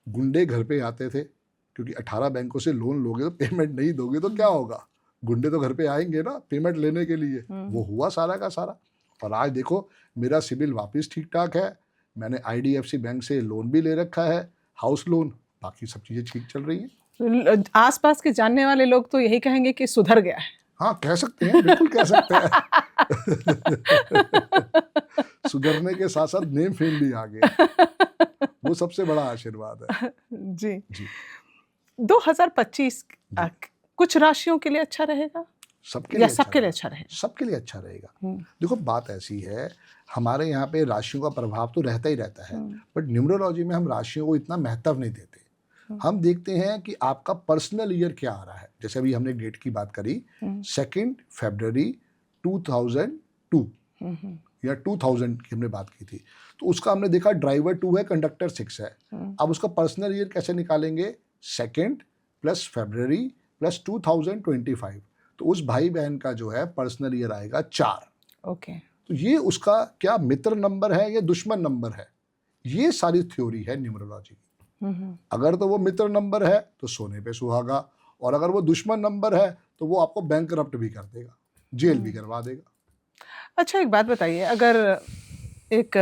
गुंडे घर पे आते थे, क्योंकि 18 बैंकों से लोन लोगे तो पेमेंट नहीं दोगे तो क्या होगा, गुंडे तो घर पे आएंगे ना पेमेंट लेने के लिए। वो हुआ सारा का सारा। और आज देखो मेरा सिबिल वापस ठीक ठाक है। मैंने IDFC बैंक से लोन भी ले रखा है, हाउस लोन, बाकी सब चीज़ें ठीक चल रही हैं। आसपास के जानने वाले लोग तो यही कहेंगे कि सुधर गया है। हाँ कह सकते हैं, बिल्कुल कह सकते हैं। सुधरने के साथ साथ नेम फेम भी आ गए। वो सबसे बड़ा आशीर्वाद है। जी। जी 2025 जी कुछ राशियों के लिए अच्छा रहेगा सबके या लिए अच्छा सबके लिए रहेगा, अच्छा रहेगा? सबके लिए अच्छा रहेगा। हम्म, देखो बात ऐसी है, हमारे यहाँ पे राशियों का प्रभाव तो रहता ही रहता है, हम्म, बट न्यूमरोलॉजी में हम राशियों को इतना महत्व नहीं देते। हम्म, हम देखते हैं कि आपका पर्सनल ईयर क्या आ रहा है। जैसे अभी हमने डेट की बात करी, हम्म, 2 फरवरी 2002 हम्म, या 2000 की हमने बात की थी, तो उसका हमने देखा ड्राइवर 2 है, कंडक्टर 6 है। हम्म, अब उसका पर्सनल ईयर कैसे निकालेंगे? 2 + February + 2025, तो उस भाई बहन का जो है पर्सनल ईयर आएगा 4। ओके। तो ये उसका क्या मित्र नंबर है या दुश्मन नंबर है? ये सारी थ्योरी है न्यूमरोलॉजी की। हम्म, अगर तो वो मित्र नंबर है तो सोने पे सुहागा, और अगर वो दुश्मन नंबर है तो वो आपको बैंकरप्ट भी कर देगा, जेल भी करवा देगा। अच्छा एक बात बताइए, अगर एक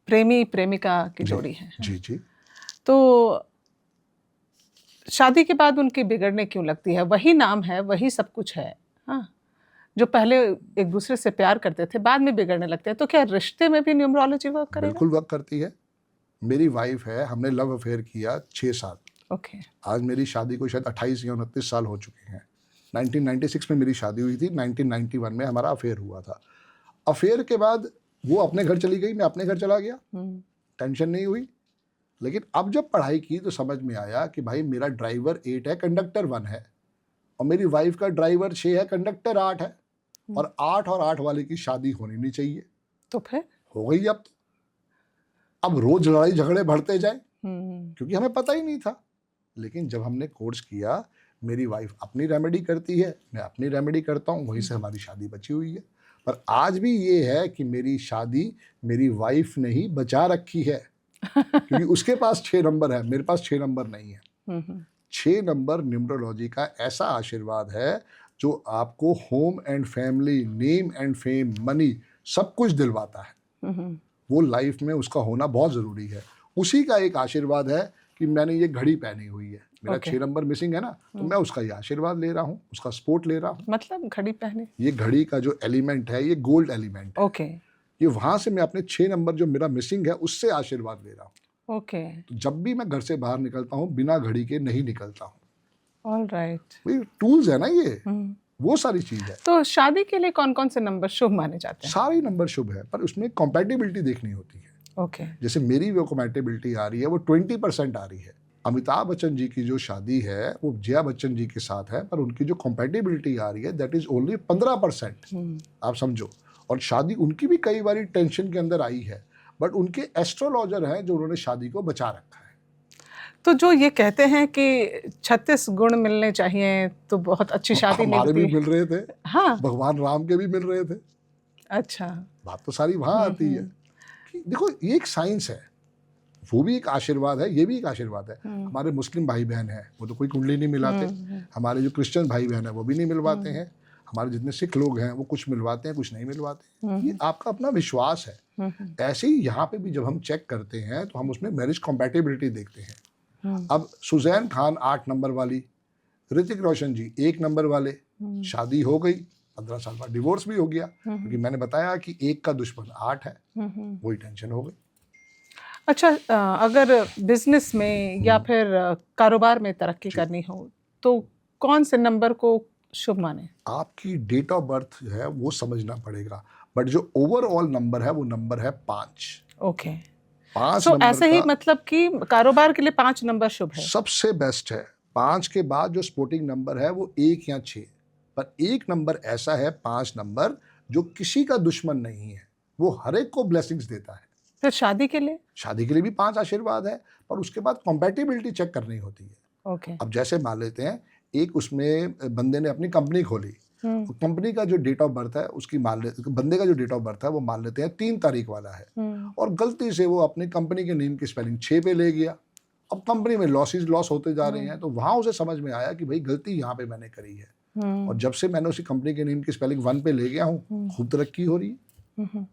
प्रेमी प्रेमिका की जी जोड़ी है जी जी तो शादी के बाद उनकी बिगड़ने क्यों लगती है? वही नाम है, वही सब कुछ है, हाँ, जो पहले एक दूसरे से प्यार करते थे बाद में बिगड़ने लगते हैं, तो क्या रिश्ते में भी न्यूमरोलॉजी वर्क करेगा? बिल्कुल वर्क करती है। मेरी वाइफ है, हमने लव अफेयर किया 6 साल। ओके। आज मेरी शादी को शायद 28 या 29 साल हो चुके हैं। 1996 में मेरी शादी हुई थी, 1991 में हमारा अफेयर हुआ था। अफेयर के बाद वो अपने घर चली गई, मैं अपने घर चला गया, टेंशन नहीं हुई। लेकिन अब जब पढ़ाई की तो समझ में आया कि भाई मेरा ड्राइवर 8 है, कंडक्टर 1 है, और मेरी वाइफ का ड्राइवर 6 है, कंडक्टर 8 है, और 8 और 8 वाले की शादी होनी नहीं चाहिए। तो फिर हो गई। अब रोज लड़ाई झगड़े बढ़ते जाए, हम्म, क्योंकि हमें पता ही नहीं था। लेकिन जब हमने कोर्स किया, मेरी वाइफ अपनी रेमेडी करती है, मैं अपनी रेमेडी करता हूँ, वहीं से हमारी शादी बची हुई है। पर आज भी ये है कि मेरी शादी मेरी वाइफ ने ही बचा रखी है, क्योंकि उसके पास 6 नंबर है, मेरे पास 6 नंबर नहीं है। हम्म, 6 नंबर न्यूमरोलॉजी का ऐसा आशीर्वाद है जो आपको home and family, name and fame, money सब कुछ दिलवाता है। हम्म, वो लाइफ में उसका होना बहुत ज़रूरी है। उसी का एक आशीर्वाद है कि मैंने ये घड़ी पहनी हुई है, मेरा ओके। 6 नंबर मिसिंग है ना, तो मैं उसका ये आशीर्वाद ले रहा हूँ, उसका सपोर्ट ले रहा हूँ। मतलब घड़ी पहने? ये घड़ी का जो एलिमेंट है, ये गोल्ड एलिमेंट है। ओके। ये वहाँ से मैं अपने 6 नंबर जो मेरा मिसिंग है उससे आशीर्वाद ले रहा हूँ। ओके। तो जब भी मैं घर से बाहर निकलता हूँ, बिना घड़ी के नहीं निकलता हूँ। All right. ये टूल्स है ना, ये वो सारी चीज़ है। तो शादी के लिए कौन कौन से नंबर शुभ माने जाते हैं? सारे नंबर शुभ है, पर उसमें कॉम्पैटिबिलिटी देखनी होती है। ओके। जैसे मेरी वो कॉम्पैटिबिलिटी आ रही है, वो 20% आ रही है। अमिताभ बच्चन जी की जो शादी है वो जया बच्चन जी के साथ है, पर उनकी जो कॉम्पैटिबिलिटी आ रही है दैट इज ओनली 15%। आप समझो। और शादी उनकी भी कई बार टेंशन के अंदर आई है, बट उनके एस्ट्रोलॉजर हैं जो उन्होंने शादी को बचा रखा है। तो जो ये कहते हैं कि 36 गुण मिलने चाहिए तो बहुत अच्छी शादी हमारे भी मिलती है। मिल रहे थे, हाँ। भगवान राम के भी मिल रहे थे। अच्छा। बात तो सारी वहां आती है कि देखो ये एक साइंस है, वो भी एक आशीर्वाद है, ये भी एक आशीर्वाद है। हमारे मुस्लिम भाई बहन हैं, वो तो कोई कुंडली नहीं मिलाते। हमारे जो क्रिश्चियन भाई बहन हैं वो भी नहीं मिलवाते हैं। हमारे जितने सिख लोग हैं वो कुछ मिलवाते हैं, कुछ नहीं मिलवाते। ये आपका अपना विश्वास है। ऐसे ही यहाँ पे भी जब हम चेक करते हैं तो हम उसमें मैरिज कॉम्पैटिबिलिटी देखते हैं। अब सुजैन खान 8 नंबर वाली, ऋतिक रोशन जी 1 नंबर वाले, शादी हो गई, 15 साल बाद डिवोर्स भी हो गया, क्योंकि मैंने बताया कि 1 का दुश्मन 8 है, वही टेंशन हो गई। अच्छा, अगर बिजनेस में या फिर कारोबार में तरक्की करनी हो तो कौन से नंबर को शुभ माने? आपकी डेट ऑफ बर्थ है वो समझना पड़ेगा, बट जो ओवरऑल नंबर है वो नंबर है 5। ओके। 5 सो नंबर ऐसे ही का मतलब कि कारोबार के लिए 5 नंबर शुभ है? सबसे बेस्ट है। 5 के बाद जो स्पोर्टिंग नंबर है वो 1 या 6, पर 1 नंबर ऐसा है, 5 नंबर जो किसी का दुश्मन नहीं है, वो हर एक को ब्लेसिंग्स देता है। फिर शादी के लिए? शादी के लिए भी 5 आशीर्वाद है, पर उसके बाद कॉम्पैटिबिलिटी चेक करनी होती है। ओके। अब जैसे मान लेते हैं एक उसमें बंदे ने अपनी कंपनी खोली, कंपनी का जो डेट ऑफ बर्थ है उसकी बंदे का जो डेट ऑफ बर्थ है वो मान लेते हैं 3 तारीख वाला है, और गलती से वो अपनी कंपनी के नेम की स्पेलिंग 6 पे ले गया। अब कंपनी में लॉस होते जा रहे हैं, तो वहां उसे समझ में आया कि भाई गलती यहाँ पे मैंने करी है, और जब से मैंने उसी कंपनी के नेम की स्पेलिंग 1 पे ले गया हूँ, खूब तरक्की हो रही है।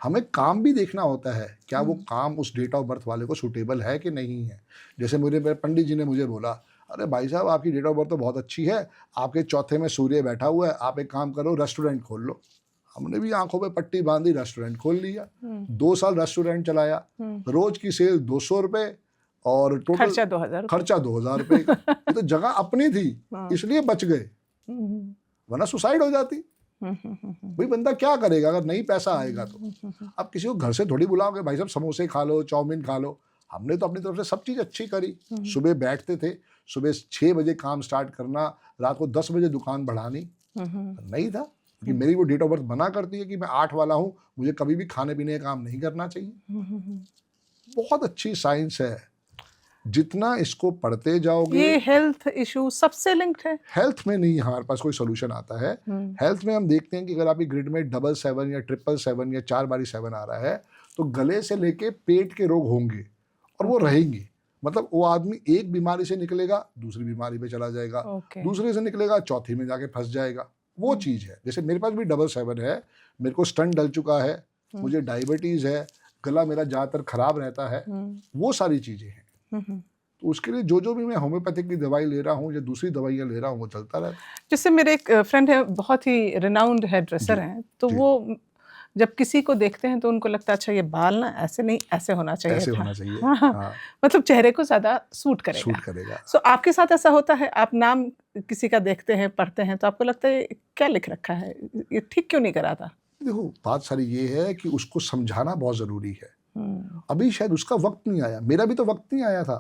हमें काम भी देखना होता है, क्या वो काम उस डेट ऑफ बर्थ वाले को सूटेबल है कि नहीं है। जैसे मेरे पंडित जी ने मुझे बोला, अरे भाई साहब आपकी डेट ऑफ बर्थ तो बहुत अच्छी है, आपके चौथे में सूर्य बैठा हुआ है, आप एक काम करो रेस्टोरेंट खोल लो। हमने भी आंखों पे पट्टी बांधी, रेस्टोरेंट खोल लिया। 2 साल रेस्टोरेंट चलाया, रोज की सेल 200 रुपए और टोटल खर्चा 2000 खर्चा 2000 रुपए का। ये तो जगह अपनी थी इसलिए बच गए, वरना सुसाइड हो जाती। भाई बंदा क्या करेगा अगर नहीं पैसा आएगा तो। अब किसी को घर से थोड़ी बुलाओगे भाई साहब समोसे खा लो, चाउमीन खा लो। हमने तो अपनी तरफ से सब चीज अच्छी करी। सुबह बैठते थे, सुबह 6 बजे काम स्टार्ट करना, रात को 10 बजे दुकान बढ़ानी। नहीं था कि मेरी वो डेट ऑफ बर्थ मना करती है कि मैं 8 वाला हूँ, मुझे कभी भी खाने पीने का काम नहीं करना चाहिए। बहुत अच्छी साइंस है, जितना इसको पढ़ते जाओगे। ये हेल्थ इशू सबसे लिंक्ड है। हेल्थ में नहीं हमारे पास कोई सोल्यूशन आता है। हेल्थ में हम देखते हैं कि अगर आपकी ग्रिड में 777 या 777 या 4 बारी 7 आ रहा है तो गले से लेके पेट के रोग होंगे और वो रहेंगे। मतलब वो आदमी एक बीमारी से निकलेगा दूसरी बीमारी पे चला जाएगा, दूसरे से निकलेगा चौथी में जाके फंस जाएगा। वो चीज है। जैसे मेरे पास भी 777 है, मेरे को स्टंट डल चुका है, मुझे डायबिटीज है, गला मेरा ज्यादातर खराब रहता है, वो सारी चीजें हैं। तो उसके लिए जो भी मैं होम्योपैथिक की दवाई ले रहा हूँ या दूसरी दवाइयाँ ले रहा हूँ वो चलता रहता है। जैसे मेरे एक फ्रेंड है, बहुत ही रिनाउंड हेयर ड्रेसर हैं, तो वो जब किसी को देखते हैं तो उनको लगता है अच्छा ये बाल ना ऐसे नहीं ऐसे होना चाहिए, ऐसे होना चाहिए। हाँ। मतलब चेहरे को ज्यादा सूट करेगा। सो आपके साथ ऐसा होता है, आप नाम किसी का देखते हैं, पढ़ते हैं तो आपको लगता है क्या लिख रखा है, ये ठीक क्यों नहीं करा था? देखो बात सारी ये है कि उसको समझाना बहुत जरूरी है। अभी शायद उसका वक्त नहीं आया, मेरा भी तो वक्त नहीं आया था।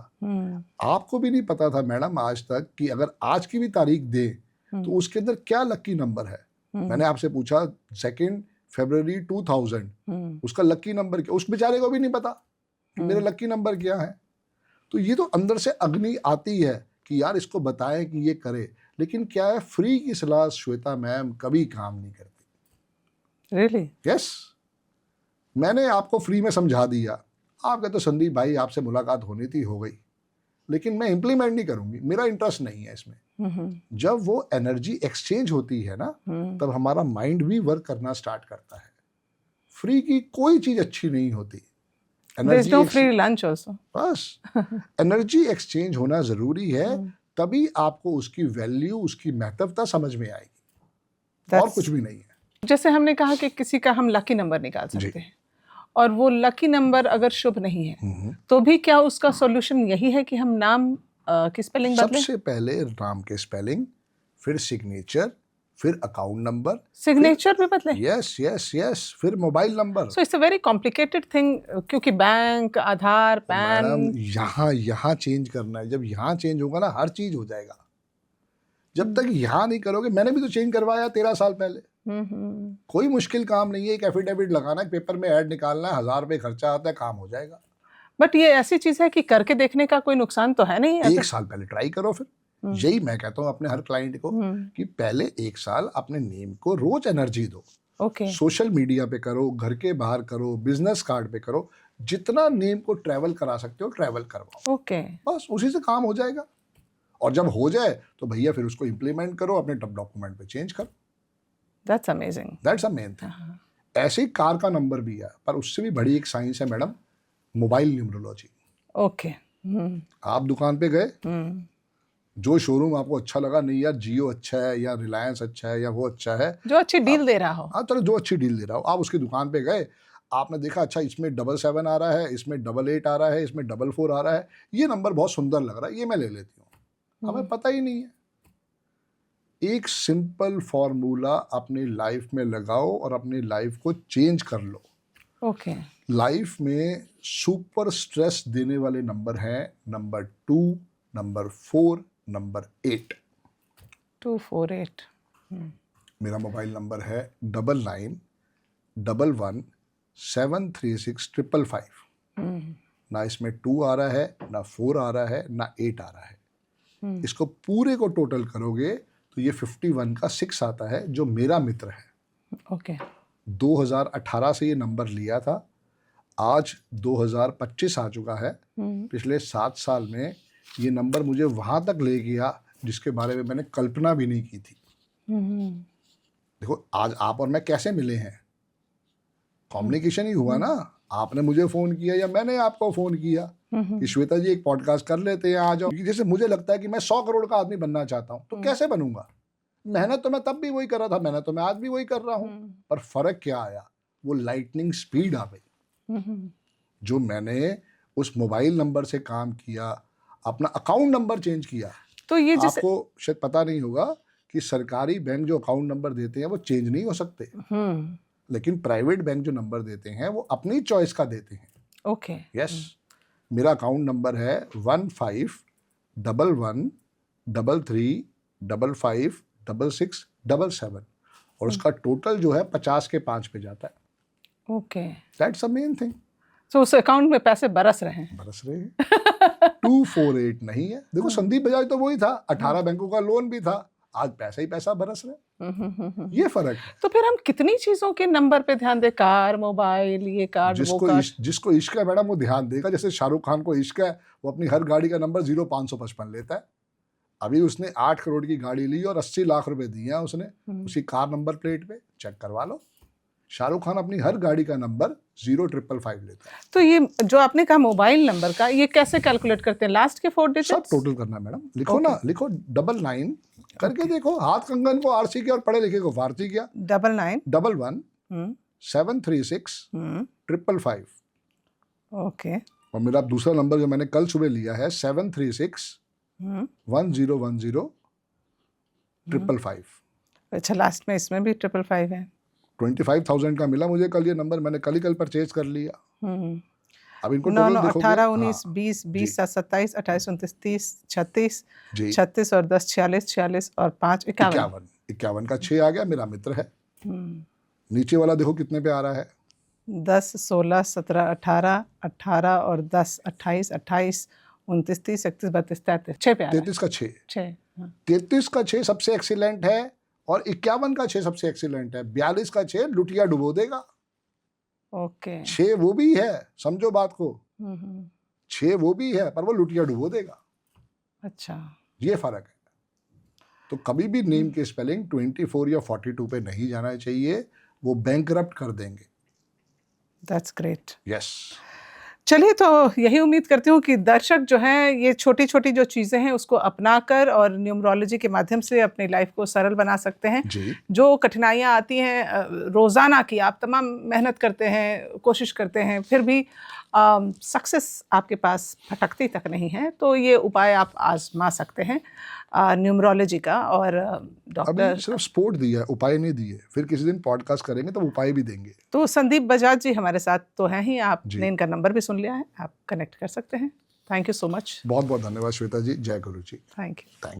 आपको भी नहीं पता था मैडम आज तक कि अगर आज की भी तारीख दे तो उसके अंदर क्या लकी नंबर है। मैंने आपसे पूछा 2 फरवरी 2000, उसका लकी नंबर क्या, उस बेचारे को भी नहीं पता कि मेरा लकी नंबर क्या है। तो ये तो अंदर से अग्नि आती है कि यार इसको बताएं कि ये करे, लेकिन क्या है फ्री की सलाह श्वेता मैम कभी काम नहीं करती। रियली? यस, मैंने आपको फ्री में समझा दिया, आप कहते संदीप भाई आपसे मुलाकात होनी थी, हो गई, लेकिन मैं इम्प्लीमेंट नहीं करूंगी, मेरा इंटरेस्ट नहीं है इसमें। जब वो एनर्जी एक्सचेंज होती है ना तब हमारा माइंड भी वर्क करना स्टार्ट करता है। फ्री की कोई चीज अच्छी नहीं होती। There's no free lunch also. बस एनर्जी एक्सचेंज होना जरूरी है, तभी आपको उसकी वैल्यू, उसकी महत्वता समझ में आएगी, और कुछ भी नहीं है। जैसे हमने कहा कि किसी का हम लकी नंबर निकाल सकते हैं, और वो लकी नंबर अगर शुभ नहीं है तो भी क्या उसका सॉल्यूशन यही है कि हम नाम की स्पेलिंग बदलें? सबसे पहले नाम के स्पेलिंग, फिर सिग्नेचर, फिर अकाउंट नंबर। सिग्नेचर भी बदलें? यस यस यस, फिर mobile number. So it's a very complicated thing, क्योंकि बैंक, आधार, पैन यहाँ चेंज करना है। जब यहाँ चेंज होगा ना हर चीज हो जाएगा। जब तक यहाँ नहीं करोगे, मैंने भी तो चेंज करवाया 13 साल पहले। कोई मुश्किल काम नहीं है, एक एफिडेविट लगाना है, पेपर में ऐड निकालना है, 1000 रुपए खर्चा आता है, काम हो जाएगा। बट ये ऐसी चीज है कि करके देखने का कोई नुकसान तो है नहीं। 1 साल पहले ट्राई करो, फिर यही मैं कहता हूँ अपने हर क्लाइंट को कि पहले 1 साल अपने नेम को रोज एनर्जी दो। सोशल मीडिया पे करो, घर के बाहर करो, बिजनेस कार्ड पे करो, जितना नेम को ट्रैवल करा सकते हो ट्रैवल करवाओ। बस उसी से काम हो जाएगा। और जब हो जाए तो भैया फिर उसको इम्प्लीमेंट करो, अपने डॉक्यूमेंट पे चेंज करो। That's amazing. That's a main thing. ऐसे ही कार का नंबर भी है, पर उससे भी बड़ी एक साइंस है मैडम, मोबाइल न्यूमरोलॉजी। ओके। आप दुकान पे गए, जो शोरूम आपको अच्छा लगा, नहीं यार जियो अच्छा है या रिलायंस अच्छा है या वो अच्छा है, जो अच्छी डील दे रहा हो। हाँ चलो, जो अच्छी डील दे रहा हो, आप उसकी दुकान पे गए, आपने देखा अच्छा इसमें 777 आ रहा है, इसमें 88 आ रहा है, इसमें 44 आ रहा है, ये नंबर बहुत सुंदर लग रहा है, ये मैं ले लेती हूँ। हमें पता ही नहीं है। एक सिंपल फॉर्मूला अपनी लाइफ में लगाओ और अपनी लाइफ को चेंज कर लो। लाइफ में सुपर स्ट्रेस देने वाले नंबर हैं नंबर 2, नंबर 4, नंबर 8। 248। मेरा मोबाइल नंबर है 9911736555। ना इसमें 2 आ रहा है, ना 4 आ रहा है, ना 8 आ रहा है। इसको पूरे को टोटल करोगे तो ये 51 का 6 आता है, जो मेरा मित्र है। 2018 से ये नंबर लिया था, आज 2025 आ चुका है। पिछले 7 साल में ये नंबर मुझे वहां तक ले गया जिसके बारे में मैंने कल्पना भी नहीं की थी। देखो आज आप और मैं कैसे मिले हैं, कम्युनिकेशन ही हुआ ना। आपने मुझे फोन किया या मैंने आपको फोन किया कि श्वेता जी एक पॉडकास्ट कर लेते हैं, आ जाओ। जैसे मुझे लगता है कि मैं 100 करोड़ का आदमी बनना चाहता हूँ, तो कैसे बनूंगा? मेहनत तो मैं तब भी वही कर रहा था, मेहनत तो मैं आज भी वही कर रहा हूँ, पर फर्क क्या आया, वो लाइटनिंग स्पीड आ गई। जो मैंने उस मोबाइल नंबर से काम किया, अपना अकाउंट नंबर चेंज किया। तो ये जैसे आपको शायद पता नहीं होगा कि सरकारी बैंक जो अकाउंट नंबर देते हैं वो चेंज नहीं हो सकते, लेकिन प्राइवेट बैंक जो नंबर देते हैं वो अपनी चॉइस का देते हैं। ओके यस, मेरा अकाउंट नंबर है 151133556677 और उसका टोटल जो है 50 के 5 पे जाता है। Okay, that's the main thing. तो उस अकाउंट में पैसे बरस रहे हैं। 248 नहीं है। देखो संदीप बजाज तो वही था, 18 बैंकों का लोन भी था, आज पैसा ही पैसा बरस रहे, ये फर्क है। तो फिर हम कितनी चीजों के नंबर पे ध्यान दें, कार, मोबाइल, ये कार्ड, वो कार्ड। जिसको इश्क है मैडम वो ध्यान देगा। जैसे शाहरुख खान को इश्क है, वो अपनी हर गाड़ी का नंबर 0555 लेता है। अभी उसने 8 करोड़ की गाड़ी ली और 80 लाख रुपए दिए हैं उसने उसकी कार नंबर प्लेट पे, चेक करवा लो। शाहरुख खान अपनी हर गाड़ी का नंबर 0555 लेता है। तो ये जो आपने कहा मोबाइल नंबर का, ये कैसे कैलकुलेट करते हैं? लास्ट के 4 डिजिट्स सब टोटल करना है मैडम। लिखो ना, लिखो 99 करके देखो। हाथ कंगन को आरसी किया और पढ़े लिखे को फारसी किया। 99 11 736 555। ओके, और मेरा दूसरा नंबर जो मैंने कल सुबह लिया है 736 1010 555। अच्छा, लास्ट में इसमें भी 555 है। 25,000 का मिला मुझे कल ये नंबर, मैंने कल ही परचेज कर लिया। अब इनको 9 टोटल 9 देखोगे। 18 19 20 20 7 27 28 29 30 36 जी 36 और 10 46 46 और 5 51। 51 का 6 आ गया, मेरा मित्र है। नीचे वाला देखो कितने पे आ रहा है। 10 16 17 18 18 और 10 28 28 29 30 31 32 33 6 पे आ रहा है। 33 का 6 6 33 का 6 सबसे एक्सीलेंट है और 51 का 6 सबसे एक्सीलेंट है। 42 का 6 लुटिया डुबो देगा। ओके, 6 वो भी है, समझो बात को। 6 वो भी है पर वो लुटिया डुबो देगा। अच्छा, ये फर्क है। तो कभी भी नेम के स्पेलिंग 24 या 42 पे नहीं जाना चाहिए, वो बैंकरप्ट कर देंगे। That's great. यस। चलिए, तो यही उम्मीद करती हूँ कि दर्शक जो हैं ये छोटी छोटी जो चीज़ें हैं उसको अपनाकर और न्यूमरोलॉजी के माध्यम से अपनी लाइफ को सरल बना सकते हैं। जी। जो कठिनाइयाँ आती हैं रोज़ाना की, आप तमाम मेहनत करते हैं, कोशिश करते हैं, फिर भी सक्सेस आपके पास फटकती तक नहीं है, तो ये उपाय आप आजमा सकते हैं न्यूमरोलॉजी का। और डॉक्टर अभी सिर्फ सपोर्ट दिया है, उपाय नहीं दिए। फिर किसी दिन पॉडकास्ट करेंगे तो उपाय भी देंगे। तो संदीप बजाज जी हमारे साथ तो हैं ही, आपने जी। इनका नंबर भी सुन लिया है, आप कनेक्ट कर सकते हैं। Thank you so much. बहुत बहुत धन्यवाद श्वेता जी। जय गुरु जी। Thank you.